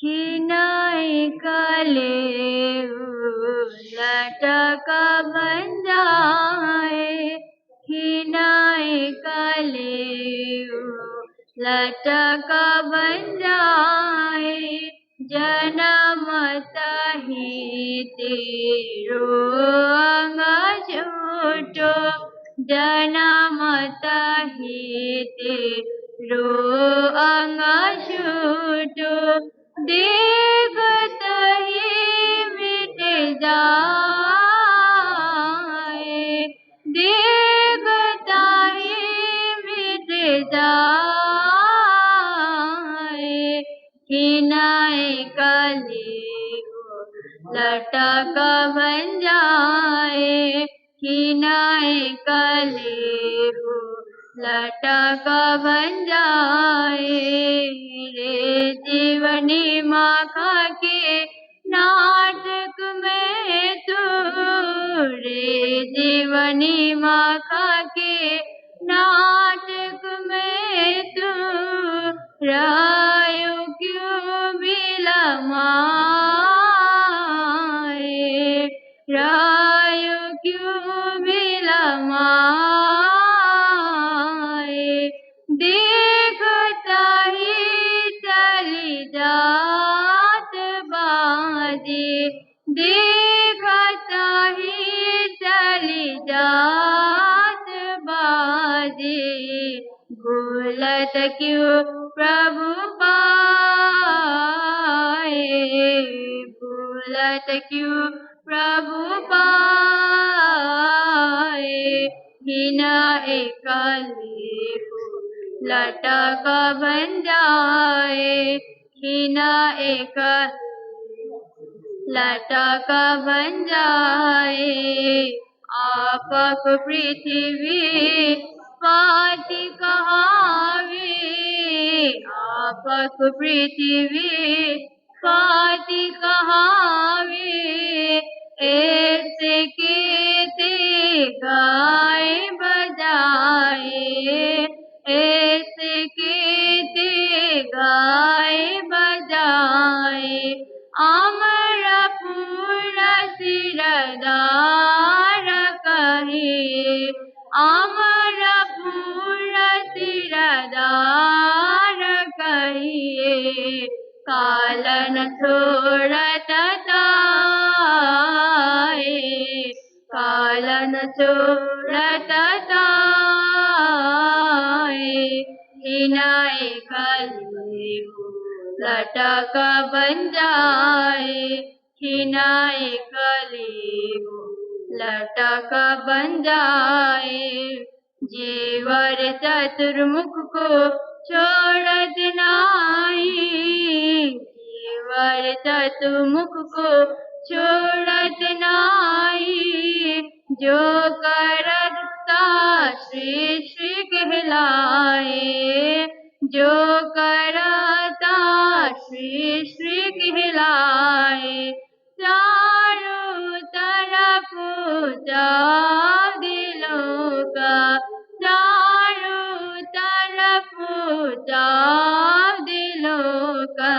खिनाई कले लटका बन जाए, खिनाई कले लटका बन जाए, जन्म तही तेरो अंग छूटो, जन्म तही तेरो अंग छूटो, देखत ही मिट जाए, देखता ही मिट जाए, खिनाई कली लटक बन जाए, खिनाई कली लटक बन जाए, रे जीवनी माखा के नाटक में तू, रे जीवनी माखा के नाटक में तू, रायो क्यों बिलमाए, रायो क्यों बिलमाए, देखता ही चली जात बाजी, देखता ही चली जात बाजी, भूलत क्यों प्रभु पाए, भूलत क्यों प्रभु पाए, खिनाई कली लटक बन जाए, खिनाई कली लटक बन जाए, आपक पृथ्वी पाति कहावे, आपक पृथ्वी पाति कहावे, ऐसे केते गाय बजाए, ऐसे केते गाय बजाए, अमर पूर्ण सिरदार कहे, अमर पूर्ण सिरदार कहिए, कालन छोड़त ताए, कालन छोड़त ताए, खिनाई कली लटक बन जाए, खिनाई कली लटक बन जाए, जीवर चतुर्मुख को छोड़त नाही, जीवर चतुर्मुख को छोड़त नाही, जो करता श्री श्री कहलाए, जो करता श्री श्री कहलाए, चारों तरफ जाग दिलों का, चारों तरफ जाग दिलों का,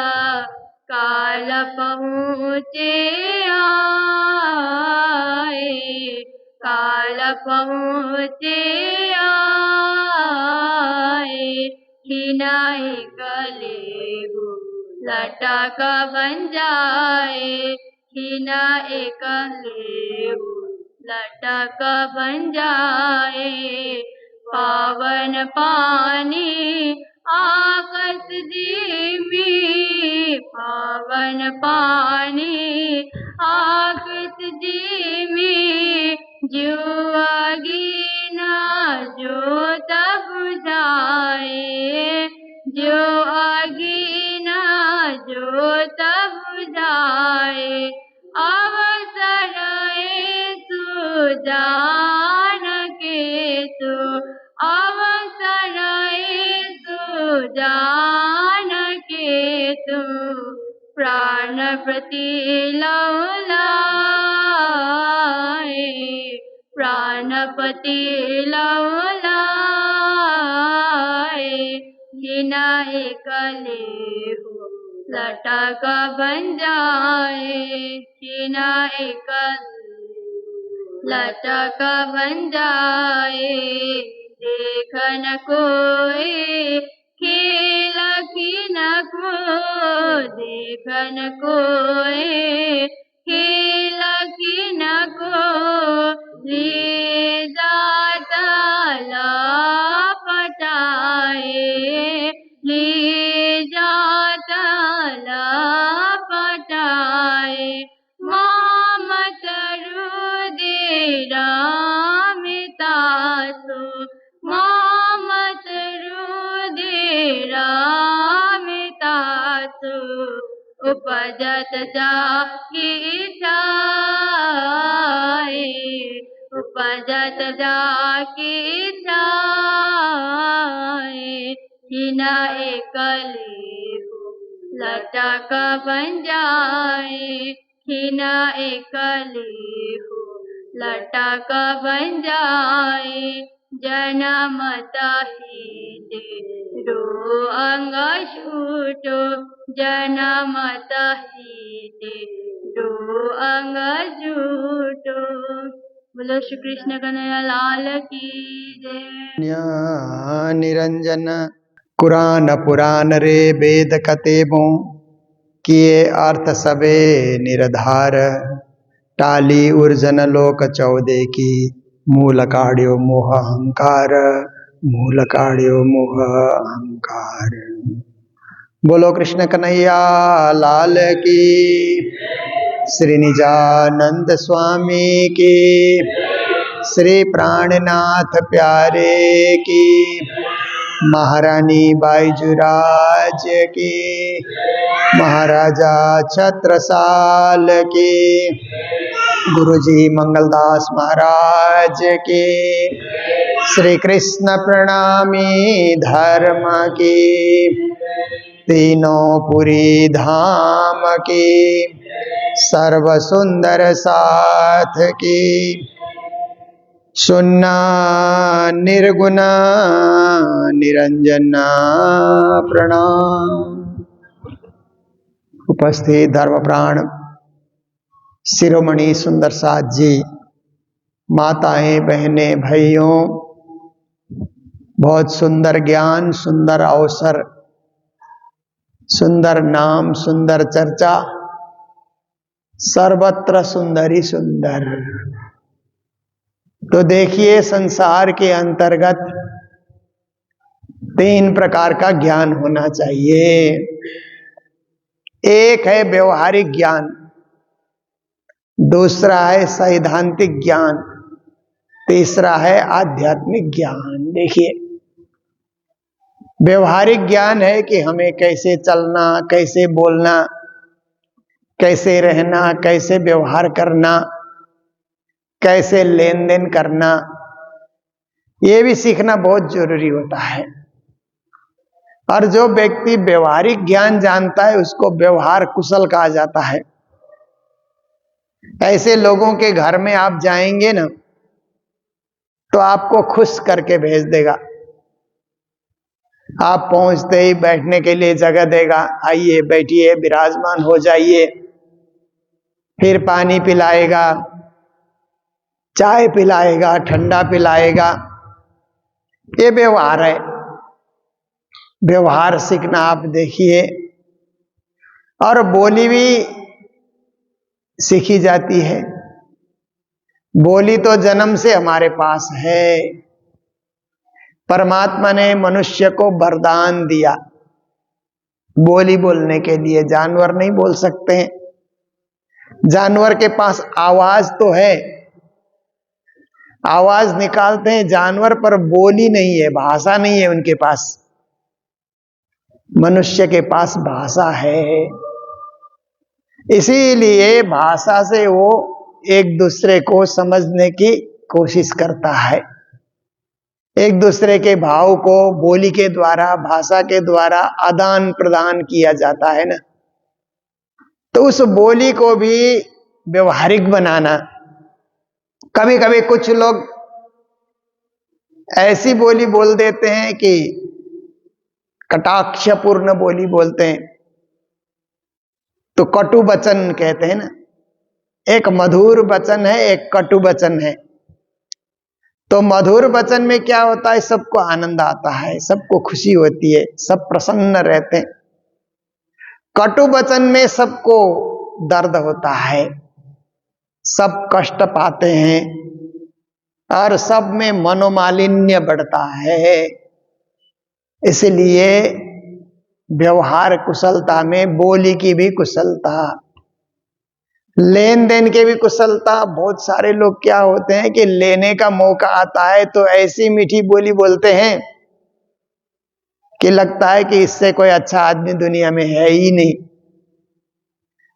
काल पहुँचे आए, काल पहुँचे आए, खिनाई कली लटक बन जाए, खिनाई कली लटक बन जाए, पावन पानी आकाश धीमी, पावन पानी आकाश धीमी, जुआगी ना जोत बुझाए, जो आगी ना जोत बुझाए, अवसर सुजान के तू, अवसर सुजान के तू, प्राण प्रति लौलाए, प्राणपति लौलाए, खिनाई कली लटक बन जाए खीना एक लटक बन जाए देख न कोई खेल खीन को देख न कोई खेल खीन को ले जाता लपटाए ले जाता लपटाए ममत रुधिर मितासु ममत रुधिर मितासु उपजत जाकी इच्छाए उपजत जाकी इच्छाए हिना एकले लटक बन जाए खीना एकले हो लटक बन जाए जनमत ही रो अंग छूटो जनमत ही रो अंग छूटो। बोलो श्री कृष्ण कन्हैया लाल की जय। निरंजन कुरान पुराण रे वेद कतेबों किए अर्थ सबे निरधार टाली उर्जन लोक चौदे की मूल काढ़्यो मोह अहंकार मूल काढ़्यो मोह अहंकार। बोलो कृष्ण कन्हैया लाल की श्री निजानंद स्वामी की श्री प्राणनाथ प्यारे की महारानी बाईजुराज की महाराजा छत्रसाल की गुरुजी मंगलदास महाराज की श्री कृष्ण प्रणामी धर्म की तीनों पुरी धाम की सर्व सुंदर साथ की सुन्ना निर्गुणा निरंजना प्रणाम। उपस्थित धर्म प्राण शिरोमणि सुंदर साथ जी, माताएं बहनें भाइयों, बहुत सुंदर ज्ञान सुंदर अवसर सुंदर नाम सुंदर चर्चा सर्वत्र सुंदर ही सुंदर। तो देखिए संसार के अंतर्गत 3 प्रकार का ज्ञान होना चाहिए। एक है व्यवहारिक ज्ञान, दूसरा है सैद्धांतिक ज्ञान, तीसरा है आध्यात्मिक ज्ञान। देखिए व्यवहारिक ज्ञान है कि हमें कैसे चलना कैसे बोलना कैसे रहना कैसे व्यवहार करना कैसे लेन देन करना, ये भी सीखना बहुत जरूरी होता है। और जो व्यक्ति व्यवहारिक ज्ञान जानता है उसको व्यवहार कुशल कहा जाता है। ऐसे लोगों के घर में आप जाएंगे ना तो आपको खुश करके भेज देगा। आप पहुंचते ही बैठने के लिए जगह देगा, आइए बैठिए विराजमान हो जाइए, फिर पानी पिलाएगा, चाय पिलाएगा, ठंडा पिलाएगा। ये व्यवहार है। व्यवहार सीखना आप देखिए। और बोली भी सीखी जाती है। बोली तो जन्म से हमारे पास है। परमात्मा ने मनुष्य को वरदान दिया बोली बोलने के लिए। जानवर नहीं बोल सकते हैं। जानवर के पास आवाज तो है, आवाज निकालते हैं जानवर, पर बोली नहीं है, भाषा नहीं है उनके पास। मनुष्य के पास भाषा है। इसीलिए भाषा से वो एक दूसरे को समझने की कोशिश करता है। एक दूसरे के भाव को बोली के द्वारा भाषा के द्वारा आदान प्रदान किया जाता है ना। तो उस बोली को भी व्यवहारिक बनाना। कभी कभी कुछ लोग ऐसी बोली बोल देते हैं कि कटाक्षपूर्ण बोली बोलते हैं। तो कटु वचन कहते हैं ना, एक मधुर वचन है, एक कटु वचन है। तो मधुर वचन में क्या होता है, सबको आनंद आता है, सबको खुशी होती है, सब प्रसन्न रहते हैं। कटु वचन में सबको दर्द होता है, सब कष्ट पाते हैं और सब में मनोमालिन्य बढ़ता है। इसलिए व्यवहार कुशलता में बोली की भी कुशलता, लेन देन की भी कुशलता। बहुत सारे लोग क्या होते हैं कि लेने का मौका आता है तो ऐसी मीठी बोली बोलते हैं कि लगता है कि इससे कोई अच्छा आदमी दुनिया में है ही नहीं।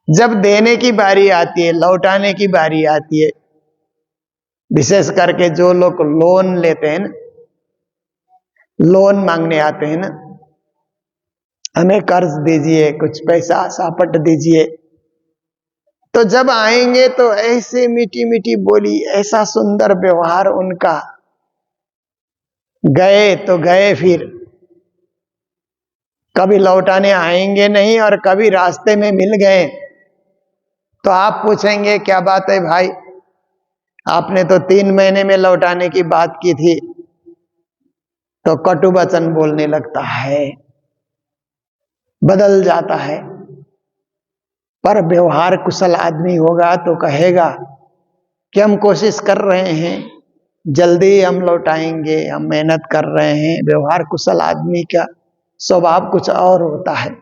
जब देने की बारी आती है, लौटाने की बारी आती है, विशेष करके जो लोग लोन लेते हैं ना, लोन मांगने आते हैं ना, हमें कर्ज दीजिए, कुछ पैसा सापट दीजिए, तो जब आएंगे तो ऐसे मीठी मीठी बोली, ऐसा सुंदर व्यवहार उनका, गए तो गए, फिर कभी लौटाने आएंगे नहीं, और कभी रास्ते में मिल गए तो आप पूछेंगे क्या बात है भाई, आपने तो 3 महीने में लौटाने की बात की थी। तो कटु वचन बोलने लगता है, बदल जाता है। पर व्यवहार कुशल आदमी होगा तो कहेगा कि हम कोशिश कर रहे हैं, जल्दी हम लौटाएंगे, हम मेहनत कर रहे हैं। व्यवहार कुशल आदमी का स्वभाव कुछ और होता है।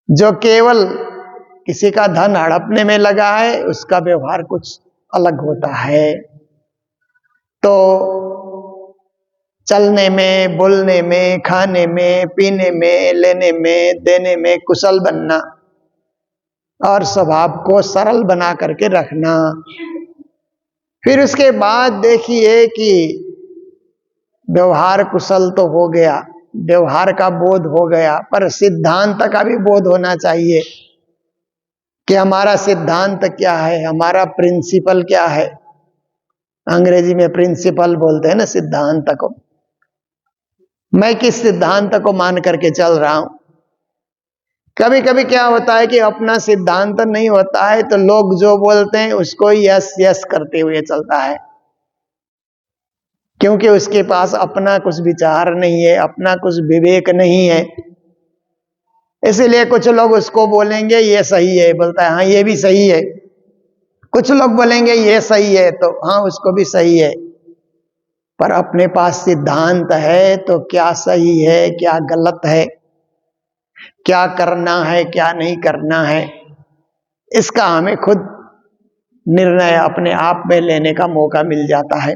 जो केवल किसी का धन हड़पने में लगा है, उसका व्यवहार कुछ अलग होता है। तो चलने में, बोलने में, खाने में, पीने में, लेने में, देने में कुशल बनना और स्वभाव को सरल बना करके रखना। फिर उसके बाद देखिए कि व्यवहार कुशल तो हो गया, व्यवहार का बोध हो गया, पर सिद्धांत का भी बोध होना चाहिए कि हमारा सिद्धांत क्या है, हमारा प्रिंसिपल क्या है। अंग्रेजी में प्रिंसिपल बोलते हैं ना सिद्धांत को। मैं किस सिद्धांत को मान करके चल रहा हूं। कभी कभी क्या होता है कि अपना सिद्धांत नहीं होता है तो लोग जो बोलते हैं उसको यस यस करते हुए चलता है, क्योंकि उसके पास अपना कुछ विचार नहीं है, अपना कुछ विवेक नहीं है। इसलिए कुछ लोग उसको बोलेंगे ये सही है, बोलता है हाँ ये भी सही है। कुछ लोग बोलेंगे ये सही है, तो हाँ उसको भी सही है। पर अपने पास सिद्धांत है तो क्या सही है, क्या गलत है, क्या करना है, क्या नहीं करना है, इसका हमें खुद निर्णय अपने आप में लेने का मौका मिल जाता है।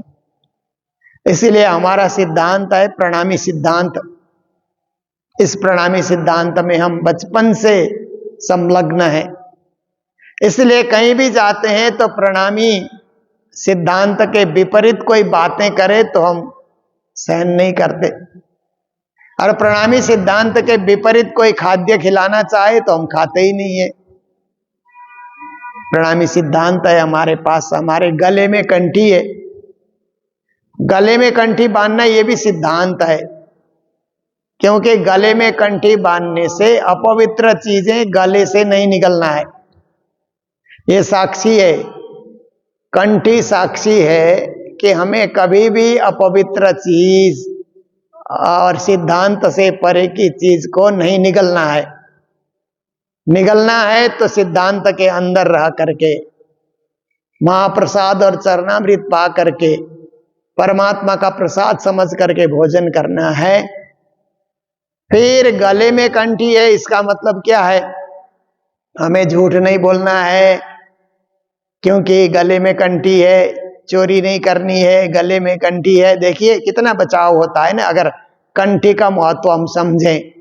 इसीलिए हमारा सिद्धांत है प्रणामी सिद्धांत। इस प्रणामी सिद्धांत में हम बचपन से संलग्न हैं। इसलिए कहीं भी जाते हैं तो प्रणामी सिद्धांत के विपरीत कोई बातें करे तो हम सहन नहीं करते, और प्रणामी सिद्धांत के विपरीत कोई खाद्य खिलाना चाहे तो हम खाते ही नहीं है। प्रणामी सिद्धांत है हमारे पास, हमारे गले में कंठी है। गले में कंठी बांधना ये भी सिद्धांत है, क्योंकि गले में कंठी बांधने से अपवित्र चीजें गले से नहीं निकलना है। ये साक्षी है, कंठी साक्षी है कि हमें कभी भी अपवित्र चीज और सिद्धांत से परे की चीज को नहीं निगलना है। निगलना है तो सिद्धांत के अंदर रह करके, महाप्रसाद और चरणामृत पा करके, परमात्मा का प्रसाद समझ करके भोजन करना है। फिर गले में कंठी है, इसका मतलब क्या है, हमें झूठ नहीं बोलना है, क्योंकि गले में कंठी है, चोरी नहीं करनी है, गले में कंठी है। देखिए कितना बचाव होता है ना, अगर कंठी का महत्व हम समझें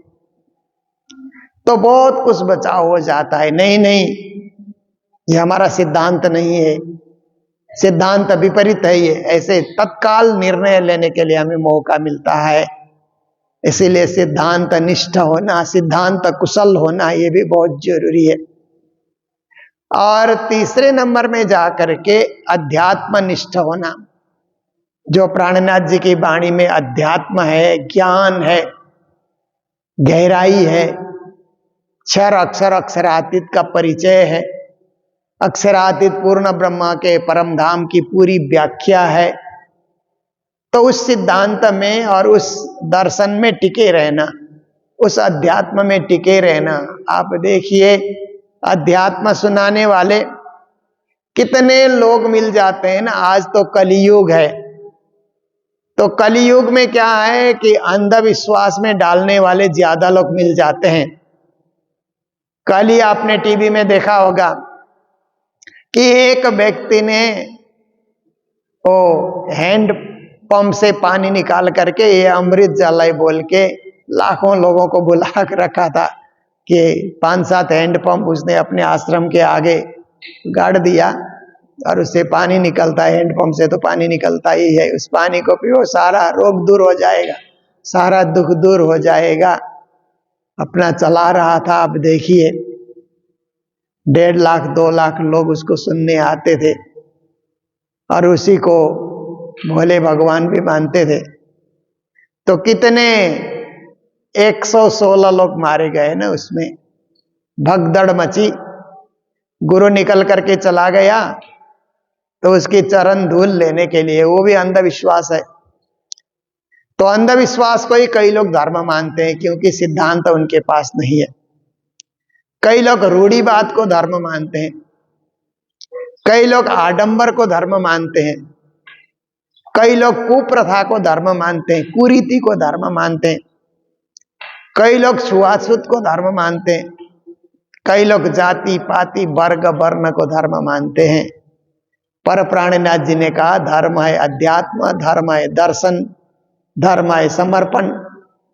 तो बहुत कुछ बचाव हो जाता है। नहीं नहीं, ये हमारा सिद्धांत नहीं है, सिद्धांत विपरीत है ये। ऐसे तत्काल निर्णय लेने के लिए हमें मौका मिलता है। इसीलिए सिद्धांत निष्ठ होना, सिद्धांत कुशल होना, ये भी बहुत जरूरी है। और तीसरे नंबर में जाकर के अध्यात्म निष्ठ होना, जो प्राणनाथ जी की वाणी में अध्यात्म है, ज्ञान है, गहराई है, क्षर अक्षर अक्षरातीत का परिचय है, अक्षरातीत पूर्ण ब्रह्मा के परम धाम की पूरी व्याख्या है। तो उस सिद्धांत में और उस दर्शन में टिके रहना, उस अध्यात्म में टिके रहना। आप देखिए, अध्यात्म सुनाने वाले कितने लोग मिल जाते हैं ना। आज तो कलियुग है, तो कलियुग में क्या है कि अंधविश्वास में डालने वाले ज्यादा लोग मिल जाते हैं। कल ही आपने टीवी में देखा होगा कि एक व्यक्ति ने वो हैंड पंप से पानी निकाल करके ये अमृत जल है बोल के लाखों लोगों को बुला कर रखा था कि 5-7 हैंड पंप उसने अपने आश्रम के आगे गाड़ दिया और उससे पानी निकलता है। हैंड पंप से तो पानी निकलता ही है, उस पानी को पियो, सारा रोग दूर हो जाएगा, सारा दुख दूर हो जाएगा। अपना चला रहा था। आप देखिए 1.5 लाख 2 लाख लोग उसको सुनने आते थे और उसी को भोले भगवान भी मानते थे। तो कितने 116 लोग मारे गए ना उसमें, भगदड़ मची। गुरु निकल करके चला गया तो उसकी चरण धूल लेने के लिए, वो भी अंधविश्वास है। तो अंधविश्वास को ही कई लोग धर्म मानते हैं क्योंकि सिद्धांत उनके पास नहीं है। कई लोग रूढ़िवाद को धर्म मानते हैं, कई लोग आडंबर को धर्म मानते हैं, कई लोग कुप्रथा को धर्म मानते हैं, कुरीति को धर्म मानते हैं, कई लोग छुआछूत को धर्म मानते हैं, कई लोग जाति पाति वर्ग वर्ण को धर्म मानते हैं। पर प्राणनाथ जी ने कहा धर्म है अध्यात्म, धर्म है दर्शन, धर्म है समर्पण,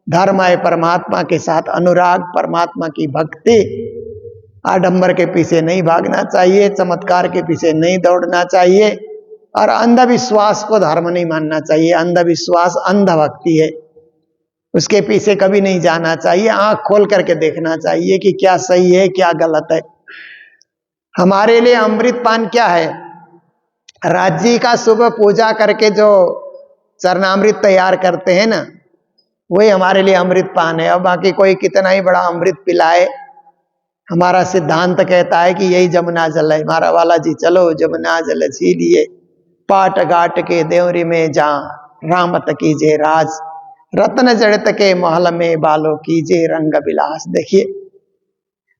धर्म है परमात्मा के साथ अनुराग, परमात्मा की भक्ति। आडंबर के पीछे नहीं भागना चाहिए, चमत्कार के पीछे नहीं दौड़ना चाहिए और अंधविश्वास को धर्म नहीं मानना चाहिए। अंधविश्वास अंधभक्ति है, उसके पीछे कभी नहीं जाना चाहिए। आंख खोल करके देखना चाहिए कि क्या सही है क्या गलत है। हमारे लिए अमृत पान क्या है? राज्य का सुबह पूजा करके जो चरणामृत तैयार करते हैं ना, वही हमारे लिए अमृत पान है। अब बाकी कोई कितना ही बड़ा अमृत पिलाए, हमारा सिद्धांत कहता है कि यही जमुना जल है। हमारा वाला जी चलो जमुना जल छीलिए, पाट घाट के देवरी में जा, रामत कीजे राज, रत्न जड़ित के महल में बालो कीजे रंग विलास। देखिए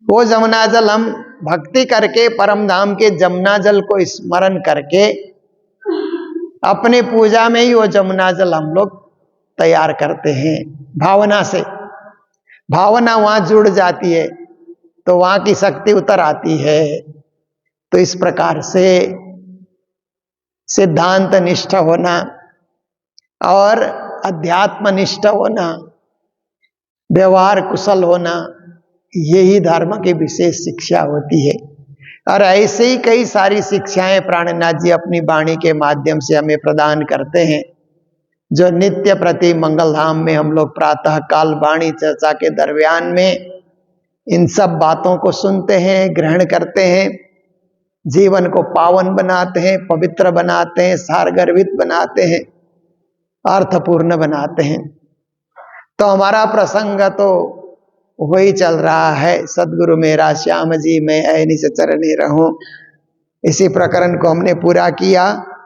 वो जमुना जल हम भक्ति करके परम धाम के जमुना जल को स्मरण करके अपने पूजा में ही वो जमुना जल हम लोग तैयार करते हैं। भावना से, भावना वहां जुड़ जाती है तो वहां की शक्ति उतर आती है। तो इस प्रकार से सिद्धांत निष्ठ होना और अध्यात्म निष्ठ होना, व्यवहार कुशल होना, यही धर्म की विशेष शिक्षा होती है। और ऐसे ही कई सारी शिक्षाएं प्राणनाथ जी अपनी वाणी के माध्यम से हमें प्रदान करते हैं, जो नित्य प्रति मंगल धाम में हम लोग प्रातः काल वाणी चर्चा के दरमियान में इन सब बातों को सुनते हैं, ग्रहण करते हैं, जीवन को पावन बनाते हैं, पवित्र बनाते हैं, सारगर्भित बनाते हैं, अर्थपूर्ण बनाते हैं। तो हमारा प्रसंग तो वही चल रहा है, सदगुरु मेरा श्याम जी मैं ऐनी से चरने रहूं। इसी प्रकरण को हमने पूरा किया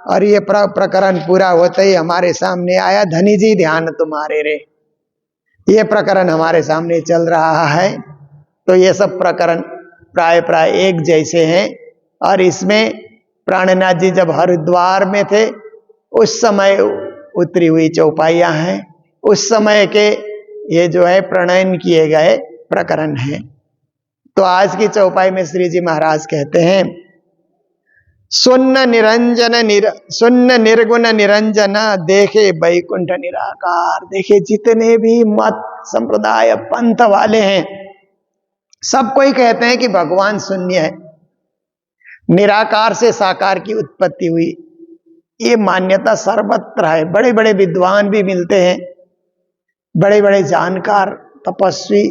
और ये प्रकरण पूरा होते ही हमारे सामने आया धनी जी ध्यान तुम्हारे रे। ये प्रकरण हमारे सामने चल रहा है। तो ये सब प्रकरण प्राय एक जैसे हैं और इसमें प्राणनाथ जी जब हरिद्वार में थे उस समय उतरी हुई चौपाइयां हैं, उस समय के ये जो है प्रणयन किए गए प्रकरण हैं। तो आज की चौपाई में श्री जी महाराज कहते हैं सुन्न निर्गुण निरंजन देखे वैकुंठ निराकार। देखे जितने भी मत संप्रदाय पंथ वाले हैं सब कोई कहते हैं कि भगवान शून्य है, निराकार से साकार की उत्पत्ति हुई। ये मान्यता सर्वत्र है। बड़े बड़े विद्वान भी मिलते हैं, बड़े बड़े जानकार तपस्वी,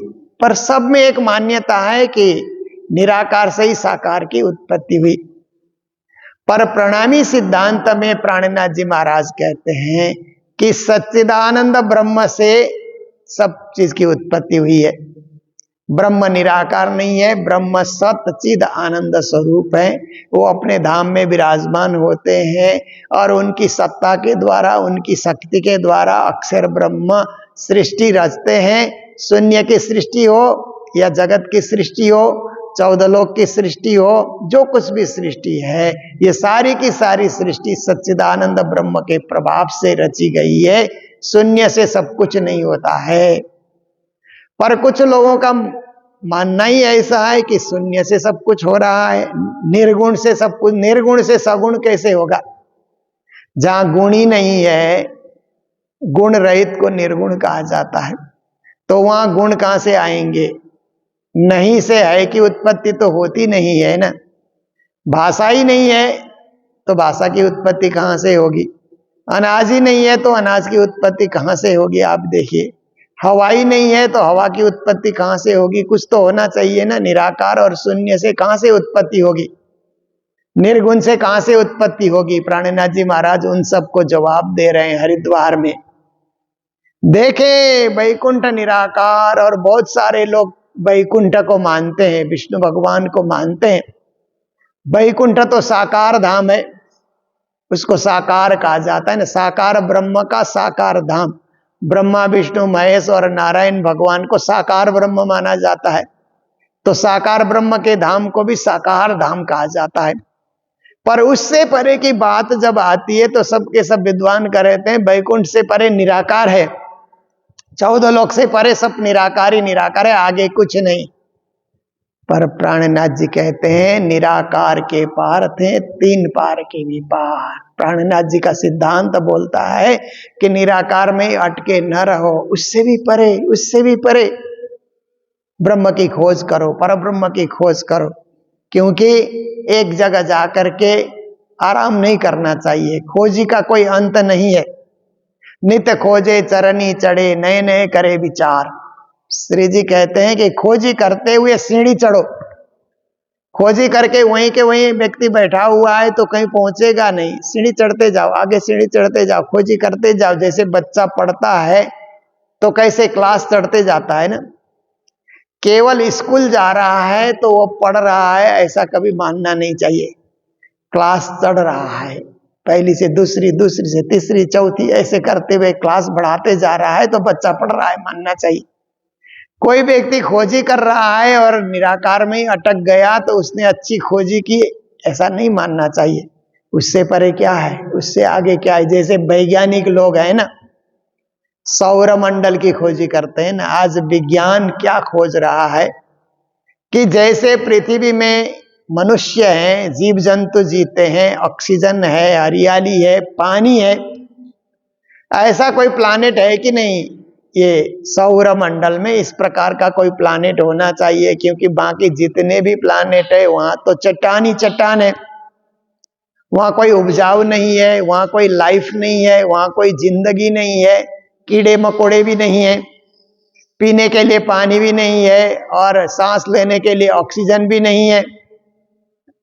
पर सब में एक मान्यता है कि निराकार से ही साकार की उत्पत्ति हुई। पर प्रणामी सिद्धांत में प्राणनाथ जी महाराज कहते हैं कि सच्चिदानंद ब्रह्म से सब चीज की उत्पत्ति हुई है। ब्रह्म निराकार नहीं है, ब्रह्म सत चिद आनंद स्वरूप है। वो अपने धाम में विराजमान होते हैं और उनकी सत्ता के द्वारा, उनकी शक्ति के द्वारा अक्षर ब्रह्म सृष्टि रचते हैं। शून्य की सृष्टि हो या जगत की सृष्टि हो, 14 लोक की सृष्टि हो, जो कुछ भी सृष्टि है, ये सारी की सारी सृष्टि सच्चिदानंद ब्रह्म के प्रभाव से रची गई है। शून्य से सब कुछ नहीं होता है। पर कुछ लोगों का मानना ही ऐसा है कि शून्य से सब कुछ हो रहा है, निर्गुण से सब कुछ, निर्गुण से सगुण कैसे होगा? जहां गुण ही नहीं है, गुण रहित को निर्गुण कहा जाता है, तो वहां गुण कहां से आएंगे? नहीं से है कि उत्पत्ति तो होती नहीं है ना। भाषा ही नहीं है तो भाषा की उत्पत्ति कहां से होगी? अनाज ही नहीं है तो अनाज की उत्पत्ति कहां से होगी? आप देखिए, हवा ही नहीं है तो हवा की उत्पत्ति कहां से होगी? कुछ तो होना चाहिए ना। निराकार और शून्य से कहां से उत्पत्ति होगी? निर्गुण से कहां से उत्पत्ति होगी? प्राणनाथ जी महाराज उन सबको जवाब दे रहे हैं हरिद्वार में। देखे वैकुंठ निराकार, और बहुत सारे लोग वैकुंठ को मानते हैं, विष्णु भगवान को मानते हैं। वैकुंठ तो साकार धाम है, उसको साकार कहा जाता है ना। साकार ब्रह्म का साकार धाम, ब्रह्मा विष्णु महेश और नारायण भगवान को साकार ब्रह्म माना जाता है, तो साकार ब्रह्म के धाम को भी साकार धाम कहा जाता है। पर उससे परे की बात जब आती है तो सबके सब विद्वान कहते हैं वैकुंठ से परे निराकार है, 14 लोक से परे सब निराकार ही निराकार है, आगे कुछ नहीं। पर प्राणनाथ जी कहते हैं निराकार के पार थे 3 पार के भी पार। प्राणनाथ जी का सिद्धांत बोलता है कि निराकार में अटके न रहो, उससे भी परे, उससे भी परे ब्रह्म की खोज करो, पर ब्रह्म की खोज करो। क्योंकि एक जगह जाकर के आराम नहीं करना चाहिए, खोजी का कोई अंत नहीं है। नित्य खोजे चरनी चढ़े, नए नए करे विचार। श्री जी कहते हैं कि खोजी करते हुए सीढ़ी चढ़ो। खोजी करके वहीं के वहीं व्यक्ति बैठा हुआ है तो कहीं पहुंचेगा नहीं, सीढ़ी चढ़ते जाओ, आगे सीढ़ी चढ़ते जाओ, खोजी करते जाओ। जैसे बच्चा पढ़ता है तो कैसे क्लास चढ़ते जाता है ना, केवल स्कूल जा रहा है तो वो पढ़ रहा है ऐसा कभी मानना नहीं चाहिए। क्लास चढ़ रहा है, पहली से दूसरी, दूसरी से तीसरी, चौथी, ऐसे करते हुए क्लास बढ़ाते जा रहा है तो बच्चा पढ़ रहा है मानना चाहिए। कोई व्यक्ति खोजी कर रहा है और निराकार में ही अटक गया तो उसने अच्छी खोजी की, ऐसा नहीं मानना चाहिए। उससे परे क्या है, उससे आगे क्या है? जैसे वैज्ञानिक लोग हैं ना, सौर मंडल की खोजी करते हैं ना। आज विज्ञान क्या खोज रहा है कि जैसे पृथ्वी में मनुष्य हैं, जीव जंतु जीते हैं, ऑक्सीजन है, हरियाली है, पानी है, ऐसा कोई प्लानेट है कि नहीं? ये सौर मंडल में इस प्रकार का कोई प्लानेट होना चाहिए, क्योंकि बाकी जितने भी प्लानेट है वहां तो चट्टान ही चट्टान है, वहां कोई उपजाऊ नहीं है, वहां कोई लाइफ नहीं है, वहां कोई जिंदगी नहीं है, कीड़े मकोड़े भी नहीं है, पीने के लिए पानी भी नहीं है और सांस लेने के लिए ऑक्सीजन भी नहीं है।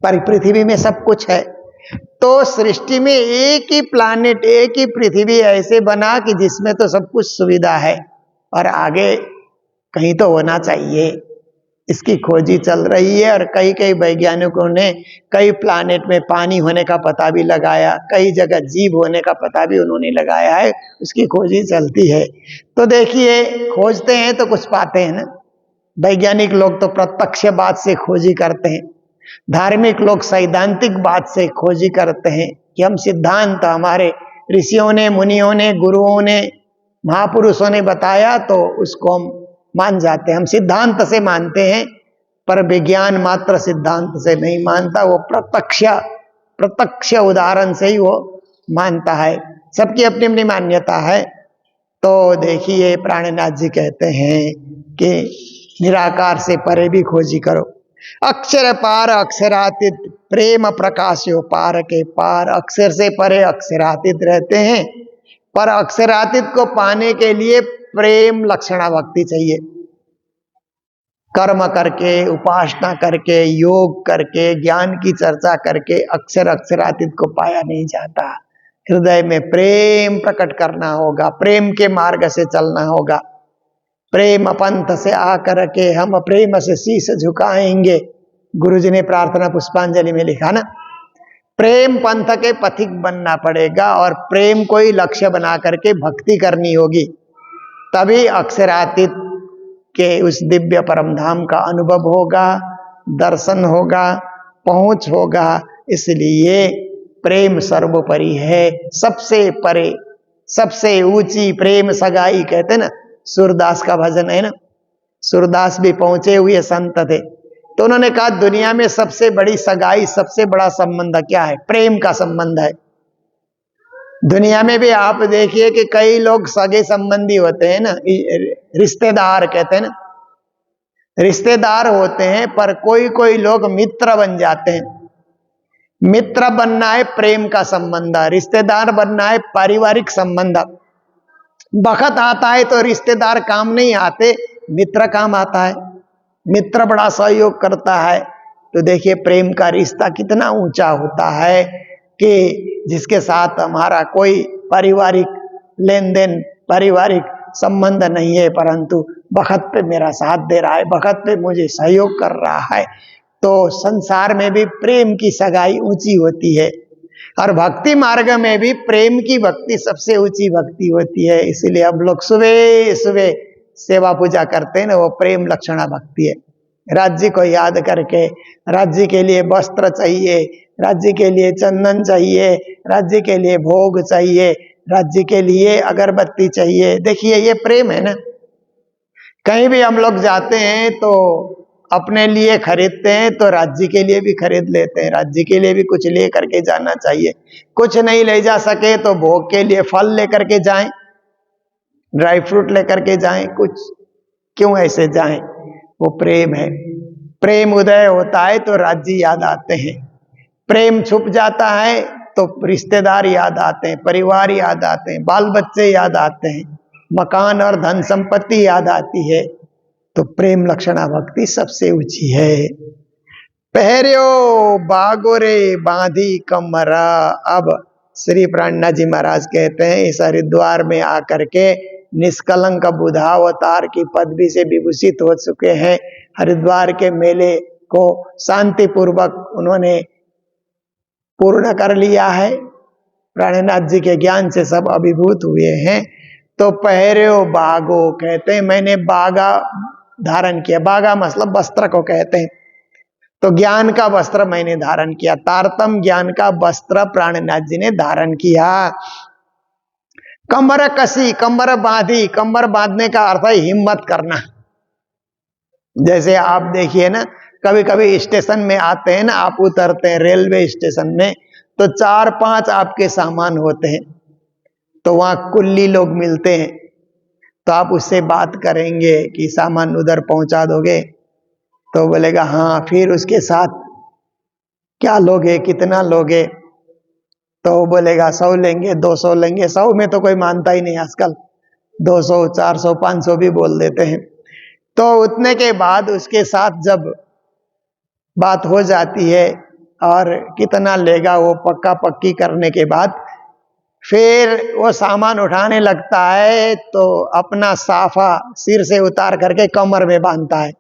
पर पृथ्वी में सब कुछ है। तो सृष्टि में एक ही प्लानेट, एक ही पृथ्वी ऐसे बना कि जिसमें तो सब कुछ सुविधा है और आगे कहीं तो होना चाहिए। इसकी खोजी चल रही है और कई कई वैज्ञानिकों ने कई प्लानेट में पानी होने का पता भी लगाया, कई जगह जीव होने का पता भी उन्होंने लगाया है, उसकी खोजी चलती है। तो देखिए, खोजते हैं तो कुछ पाते हैं ना। वैज्ञानिक लोग तो प्रत्यक्ष बात से खोजी करते हैं, धार्मिक लोग सैद्धांतिक बात से खोजी करते हैं कि हम सिद्धांत, हमारे ऋषियों ने, मुनियों ने, गुरुओं ने, महापुरुषों ने बताया तो उसको हम मान जाते हैं, हम सिद्धांत से मानते हैं। पर विज्ञान मात्र सिद्धांत से नहीं मानता, वो प्रत्यक्ष उदाहरण से ही वो मानता है। सबकी अपनी अपनी मान्यता है। तो देखिए, प्राणनाथ जी कहते हैं कि निराकार से परे भी खोजी करो। अक्षर पार अक्षरातीत, प्रेम प्रकाश्यो पार के पार। अक्षर से परे अक्षरातीत रहते हैं, पर अक्षरातीत को पाने के लिए प्रेम लक्षणा भक्ति चाहिए। कर्म करके, उपासना करके, योग करके, ज्ञान की चर्चा करके अक्षरातीत को पाया नहीं जाता। हृदय में प्रेम प्रकट करना होगा, प्रेम के मार्ग से चलना होगा। प्रेम पंथ से आकर के हम प्रेम से शीश झुकाएंगे। गुरुजी ने प्रार्थना पुष्पांजलि में लिखा ना, प्रेम पंथ के पथिक बनना पड़ेगा और प्रेम को ही लक्ष्य बना करके भक्ति करनी होगी, तभी अक्षरातीत के उस दिव्य परम धाम का अनुभव होगा, दर्शन होगा, पहुंच होगा। इसलिए प्रेम सर्वोपरि है, सबसे परे, सबसे ऊंची प्रेम सगाई कहते ना, सूरदास का भजन है ना। सूरदास भी पहुंचे हुए संत थे, तो उन्होंने कहा दुनिया में सबसे बड़ी सगाई, सबसे बड़ा संबंध क्या है? प्रेम का संबंध है। दुनिया में भी आप देखिए कि कई लोग सगे संबंधी होते हैं ना, रिश्तेदार कहते हैं ना, रिश्तेदार होते हैं, पर कोई कोई लोग मित्र बन जाते हैं। मित्र बनना है प्रेम का संबंध, रिश्तेदार बनना है पारिवारिक संबंध। बखत आता है तो रिश्तेदार काम नहीं आते, मित्र काम आता है। मित्र बड़ा सहयोग करता है, तो देखिए प्रेम का रिश्ता कितना ऊंचा होता है कि जिसके साथ हमारा कोई पारिवारिक लेन देन, पारिवारिक संबंध नहीं है, परंतु बखत पे मेरा साथ दे रहा है, बखत पे मुझे सहयोग कर रहा है। तो संसार में भी प्रेम की सगाई ऊंची होती है, और भक्ति मार्ग में भी प्रेम की भक्ति सबसे ऊंची भक्ति होती है। इसीलिए अब लोग सुबह सुबह सेवा पूजा करते हैं ना, वो प्रेम लक्षणा भक्ति है। राज्य को याद करके, राज्य के लिए वस्त्र चाहिए, राज्य के लिए चंदन चाहिए, राज्य के लिए भोग चाहिए, राज्य के लिए अगरबत्ती चाहिए। देखिए ये प्रेम है ना। कहीं भी हम लोग जाते हैं तो अपने लिए खरीदते हैं, तो राज्य के लिए भी खरीद लेते हैं, राज्य के लिए भी कुछ ले करके जाना चाहिए। कुछ नहीं ले जा सके तो भोग के लिए फल लेकर के जाएं, ड्राई फ्रूट लेकर के जाएं, कुछ क्यों ऐसे जाएं? वो प्रेम है। प्रेम उदय होता है तो राज्य याद आते हैं, प्रेम छुप जाता है तो रिश्तेदार याद आते हैं, परिवार याद आते हैं, बाल बच्चे याद आते हैं, मकान और धन संपत्ति याद आती है। तो प्रेम लक्षणा भक्ति सबसे ऊंची है। पहरियो बागोरे बांधी कमरा। अब श्री प्राणनाथ जी महाराज कहते हैं इस हरिद्वार में आकर के निष्कलंक बुधावतार की पदवी से विभूषित हो चुके हैं। हरिद्वार के मेले को शांति पूर्वक उन्होंने पूर्ण कर लिया है, प्राणनाथ जी के ज्ञान से सब अभिभूत हुए हैं। तो पहरियो बागो कहते हैं मैंने बागा धारण किया, बागा मतलब वस्त्र को कहते हैं। तो ज्ञान का वस्त्र मैंने धारण किया, तारतम ज्ञान का वस्त्र प्राणनाथ जी ने धारण किया। कमर कसी, कमर बांधी, कमर बांधने का अर्थ है हिम्मत करना। जैसे आप देखिए ना, कभी कभी स्टेशन में आते हैं ना, आप उतरते हैं रेलवे स्टेशन में, तो 4-5 आपके सामान होते हैं, तो वहां कुल्ली लोग मिलते हैं, तो आप उससे बात करेंगे कि सामान उधर पहुंचा दोगे, तो बोलेगा हाँ। फिर उसके साथ क्या लोगे, कितना लोगे, तो बोलेगा 100 लेंगे, 200 लेंगे। 100 में तो कोई मानता ही नहीं आजकल, 200, 400, 500 भी बोल देते हैं। तो उतने के बाद उसके साथ जब बात हो जाती है और कितना लेगा वो पक्का पक्की करने के बाद फिर वो सामान उठाने लगता है, तो अपना साफा सिर से उतार करके कमर में बांधता है,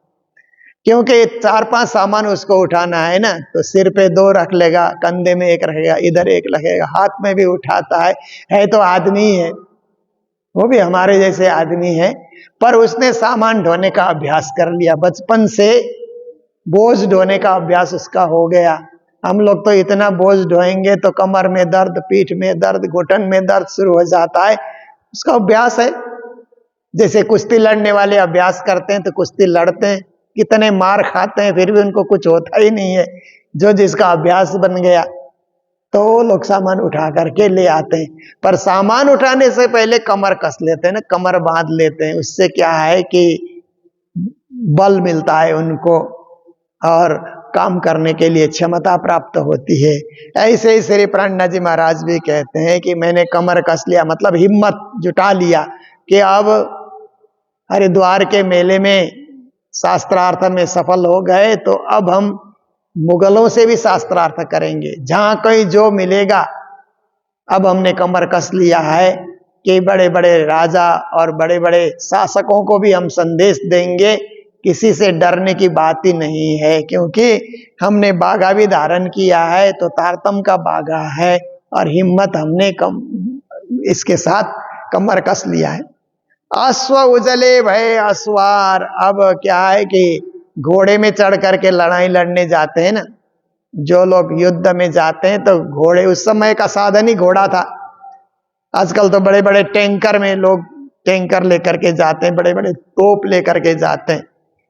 क्योंकि 4-5 सामान उसको उठाना है ना। तो सिर पे 2 रख लेगा, कंधे में 1 रखेगा, इधर 1 रखेगा, हाथ में भी उठाता है तो आदमी है, वो भी हमारे जैसे आदमी है, पर उसने सामान ढोने का अभ्यास कर लिया। बचपन से बोझ ढोने का अभ्यास उसका हो गया। हम लोग तो इतना बोझ ढोएंगे तो कमर में दर्द, पीठ में दर्द, घुटन में दर्द शुरू हो जाता है, उसका अभ्यास है। जैसे कुश्ती लड़ने वाले अभ्यास करते हैं तो कुश्ती लड़ते हैं, कितने मार खाते हैं, फिर भी उनको कुछ होता ही नहीं है, जो जिसका अभ्यास बन गया। तो वो लोग सामान उठा करके ले आते हैं, पर सामान उठाने से पहले कमर कस लेते हैं ना, कमर बांध लेते हैं। उससे क्या है कि बल मिलता है उनको और काम करने के लिए क्षमता प्राप्त होती है। ऐसे ही श्री प्राणनाथ जी महाराज भी कहते हैं कि मैंने कमर कस लिया, मतलब हिम्मत जुटा लिया कि अब हरिद्वार के मेले में शास्त्रार्थ में सफल हो गए, तो अब हम मुगलों से भी शास्त्रार्थ करेंगे, जहां कहीं जो मिलेगा। अब हमने कमर कस लिया है कि बड़े बड़े राजा और बड़े बड़े शासकों को भी हम संदेश देंगे, किसी से डरने की बात ही नहीं है, क्योंकि हमने बागा भी धारण किया है तो तारतम का बागा है, और हिम्मत हमने कम इसके साथ कमर कस लिया है। अश्व उजले भय अश्वार। अब क्या है कि घोड़े में चढ़ करके लड़ाई लड़ने जाते हैं ना, जो लोग युद्ध में जाते हैं तो घोड़े, उस समय का साधन ही घोड़ा था। आजकल तो बड़े बड़े टैंकर में लोग टैंकर लेकर के जाते हैं, बड़े बड़े तोप लेकर के जाते हैं।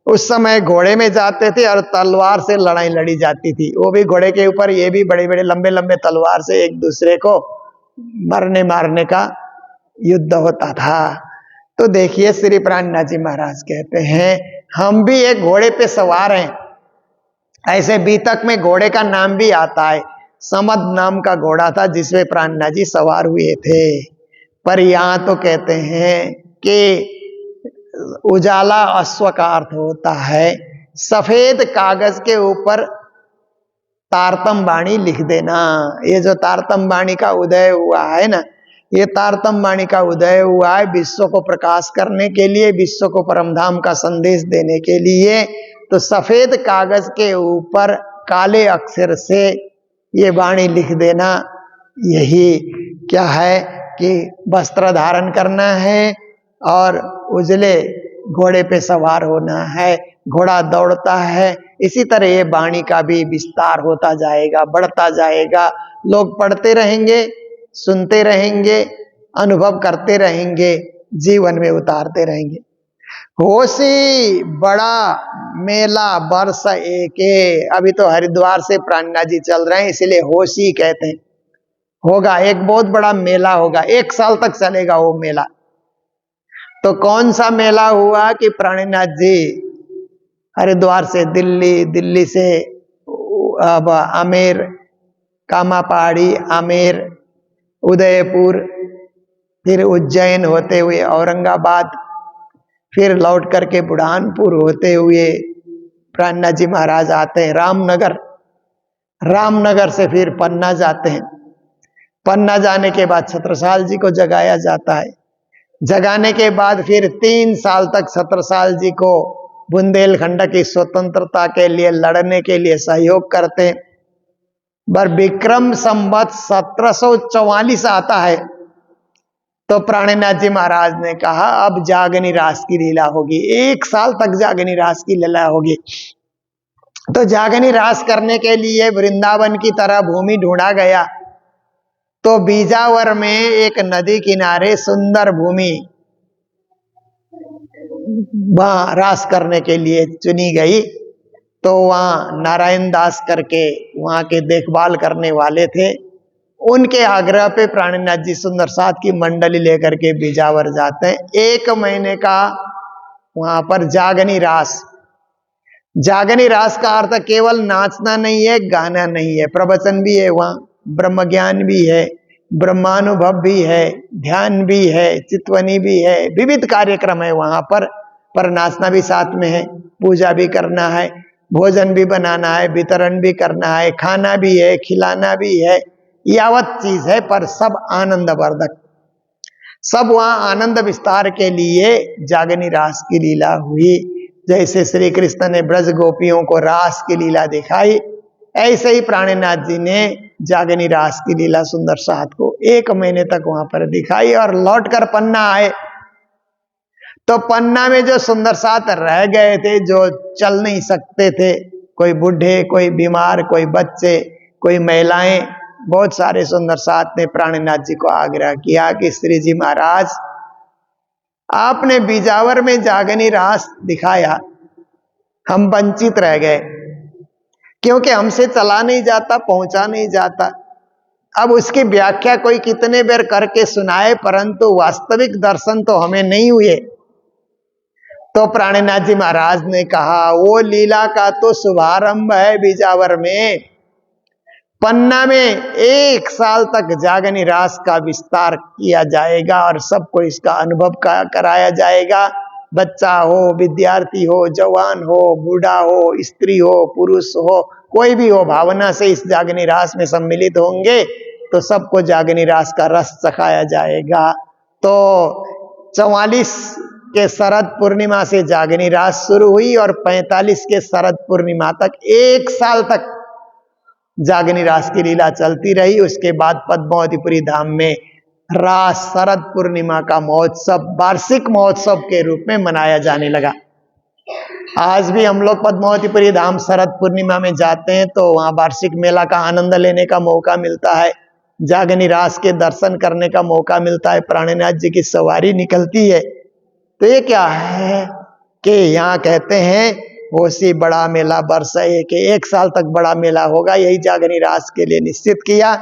उस समय घोड़े में जाते थे और तलवार से लड़ाई लड़ी जाती थी, वो भी घोड़े के ऊपर, ये भी बड़े बड़े लंबे लंबे तलवार से एक दूसरे को मरने मारने का युद्ध होता था। तो देखिए श्री प्राणनाथ जी महाराज कहते हैं हम भी एक घोड़े पे सवार हैं। ऐसे बीतक में घोड़े का नाम भी आता है, समद नाम का घोड़ा था जिसमें प्राणनाथ जी सवार हुए थे। पर यहाँ तो कहते हैं कि उजाला अश्व का अर्थ होता है सफेद कागज के ऊपर तारतम बाणी लिख देना। ये जो तारतम बाणी का उदय हुआ है ना, ये तारतम बाणी का उदय हुआ है विश्व को प्रकाश करने के लिए, विश्व को परमधाम का संदेश देने के लिए। तो सफेद कागज के ऊपर काले अक्षर से ये वाणी लिख देना, यही क्या है कि वस्त्र धारण करना है और उजले घोड़े पे सवार होना है। घोड़ा दौड़ता है, इसी तरह ये वाणी का भी विस्तार होता जाएगा, बढ़ता जाएगा। लोग पढ़ते रहेंगे, सुनते रहेंगे, अनुभव करते रहेंगे, जीवन में उतारते रहेंगे। होशी बड़ा मेला वर्ष एके। अभी तो हरिद्वार से प्राणनाथ जी चल रहे हैं, इसलिए होशी कहते हैं। होगा एक बहुत बड़ा मेला होगा, 1 साल तक चलेगा वो मेला। तो कौन सा मेला हुआ कि प्राणनाथ जी हरिद्वार से दिल्ली, दिल्ली से अब आमेर, कामापहाड़ी, आमेर, उदयपुर, फिर उज्जैन होते हुए औरंगाबाद, फिर लौट करके बुरहानपुर होते हुए प्राणनाथ जी महाराज आते हैं रामनगर। रामनगर से फिर पन्ना जाते हैं। पन्ना जाने के बाद छत्रसाल जी को जगाया जाता है। जगाने के बाद फिर 3 साल तक छत्रसाल जी को बुंदेलखंड की स्वतंत्रता के लिए लड़ने के लिए सहयोग करते हैं। बर विक्रम संवत 1744 आता है तो प्राणनाथ जी महाराज ने कहा अब जागनी रास की लीला होगी, 1 साल तक जागनी रास की लीला होगी। तो जागनी रास करने के लिए वृंदावन की तरह भूमि ढूंढा गया। तो बीजावर में एक नदी किनारे सुंदर भूमि वहां रास करने के लिए चुनी गई। तो वहां नारायण दास करके वहां के देखभाल करने वाले थे, उनके आग्रह पे प्राणनाथ जी सुंदर साथ की मंडली लेकर के बीजावर जाते हैं। 1 महीने का वहां पर जागनी रास। जागनी रास का अर्थ केवल नाचना नहीं है, गाना नहीं है, प्रवचन भी है, वहां ब्रह्म ज्ञान भी है, ब्रह्मानुभव भी है, ध्यान भी है, चितवनी भी है, विविध कार्यक्रम है वहां पर नाचना भी साथ में है, पूजा भी करना है, भोजन भी बनाना है, वितरण भी करना है, खाना भी है, खिलाना भी है, यावत चीज है, पर सब आनंद वर्धक। सब वहां आनंद विस्तार के लिए जागनी रास की लीला हुई। जैसे श्री कृष्ण ने ब्रज गोपियों को रास की लीला दिखाई, ऐसे ही प्राणनाथ जी ने जागनी रास की लीला सुंदर साथ को 1 महीने तक वहां पर दिखाई और लौटकर पन्ना आए। तो पन्ना में जो सुंदर साथ रह गए थे, जो चल नहीं सकते थे, कोई बूढ़े, कोई बीमार, कोई बच्चे, कोई महिलाएं, बहुत सारे सुंदर साथ ने प्राणनाथ जी को आग्रह किया कि श्री जी महाराज आपने बीजावर में जागनी रास दिखाया, हम वंचित रह गए, क्योंकि हमसे चला नहीं जाता, पहुंचा नहीं जाता। अब उसकी व्याख्या कोई कितने बार करके सुनाए, परंतु वास्तविक दर्शन तो हमें नहीं हुए। तो प्राणनाथ जी महाराज ने कहा वो लीला का तो शुभारंभ है बीजावर में। पन्ना में 1 साल तक जागनी रास का विस्तार किया जाएगा और सबको इसका अनुभव कराया जाएगा। बच्चा हो, विद्यार्थी हो, जवान हो, बूढ़ा हो, स्त्री हो, पुरुष हो, कोई भी हो, भावना से इस जागनी रास में सम्मिलित होंगे तो सबको जागनी रास का रस चखाया जाएगा। तो 44 के शरद पूर्णिमा से जागनी रास शुरू हुई और 45 के शरद पूर्णिमा तक 1 साल तक जागनी रास की लीला चलती रही। उसके बाद पद्मावतीपुरी धाम में रास शरद पूर्णिमा का महोत्सव वार्षिक महोत्सव के रूप में मनाया जाने लगा। आज भी हम लोग पद्मावतीपुरी धाम शरद पूर्णिमा में जाते हैं तो वहां वार्षिक मेला का आनंद लेने का मौका मिलता है, जागनी रास के दर्शन करने का मौका मिलता है, प्राणनाथ जी की सवारी निकलती है। तो ये क्या है कि यहाँ कहते हैं होसी बड़ा मेला वर्ष के 1 साल तक बड़ा मेला होगा, यही जागनी रास के लिए निश्चित किया।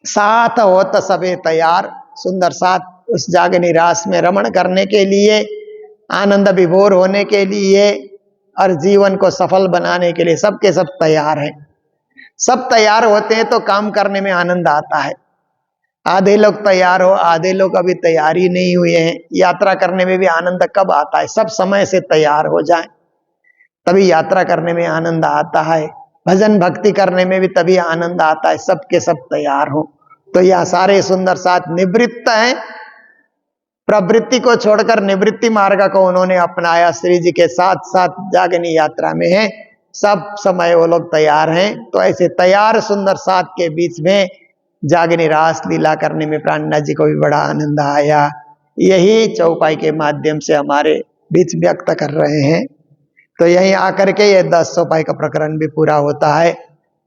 साथ होत सबे तैयार, सुंदर साथ उस जागनी रास में रमण करने के लिए, आनंद विभोर होने के लिए और जीवन को सफल बनाने के लिए सबके सब तैयार हैं। सब तैयार होते हैं तो काम करने में आनंद आता है। आधे लोग तैयार हो, आधे लोग अभी तैयार ही नहीं हुए हैं। यात्रा करने में भी आनंद कब आता है? सब समय से तैयार हो जाएं, तभी यात्रा करने में आनंद आता है। भजन भक्ति करने में भी तभी आनंद आता है, सबके सब तैयार हो। तो यह सारे सुंदर साथ निवृत्त हैं, प्रवृत्ति को छोड़कर निवृत्ति मार्ग को उन्होंने अपनाया। श्री जी के साथ साथ जागनी यात्रा में है, सब समय वो लोग तैयार हैं। तो ऐसे तैयार सुंदर साथ के बीच में जागनी रास लीला करने में प्राणनाथ जी को भी बड़ा आनंद आया। यही चौपाई के माध्यम से हमारे बीच व्यक्त कर रहे हैं। तो यहीं आकर के ये 10 चौपाई का प्रकरण भी पूरा होता है।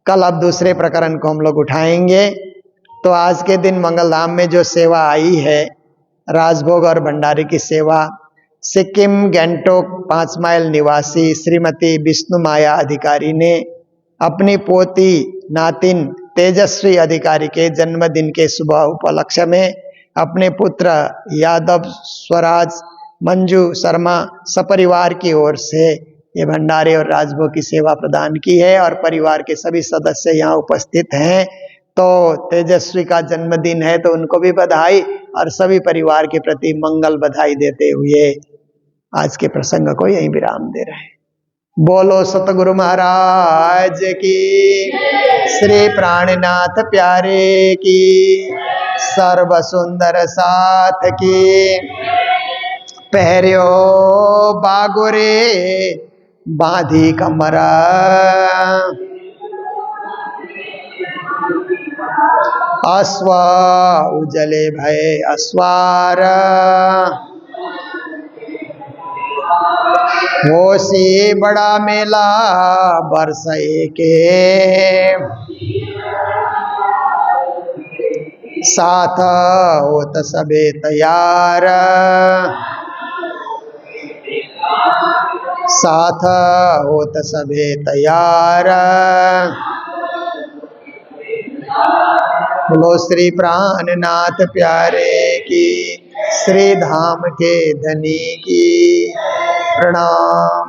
कल अब दूसरे प्रकरण को हम लोग उठाएंगे। तो आज के दिन मंगलधाम में जो सेवा आई है, राजभोग और भंडारे की सेवा, सिक्किम गैंगटोक 5 माइल निवासी श्रीमती विष्णु माया अधिकारी ने अपनी पोती नातिन तेजस्वी अधिकारी के जन्मदिन के शुभ उपलक्ष्य में अपने पुत्र यादव स्वराज मंजू शर्मा सपरिवार की ओर से ये भंडारे और राजभोग की सेवा प्रदान की है और परिवार के सभी सदस्य यहाँ उपस्थित हैं। तो तेजस्वी का जन्मदिन है तो उनको भी बधाई और सभी परिवार के प्रति मंगल बधाई देते हुए आज के प्रसंग को यहीं विराम दे रहे हैं। बोलो सतगुरु महाराज की, श्री प्राणनाथ प्यारे की, सर्व सुंदर साथ की। पहरियो बागुरे बांधी कमरा, अश्व उजले भय अस्वार, होसी बड़ा मेला वर्ष के, साथ होत सबे तैयार, साथ होत सबे तैयार। बोलो श्री प्राणनाथ प्यारे की, श्री धाम के धनी की। प्रणाम।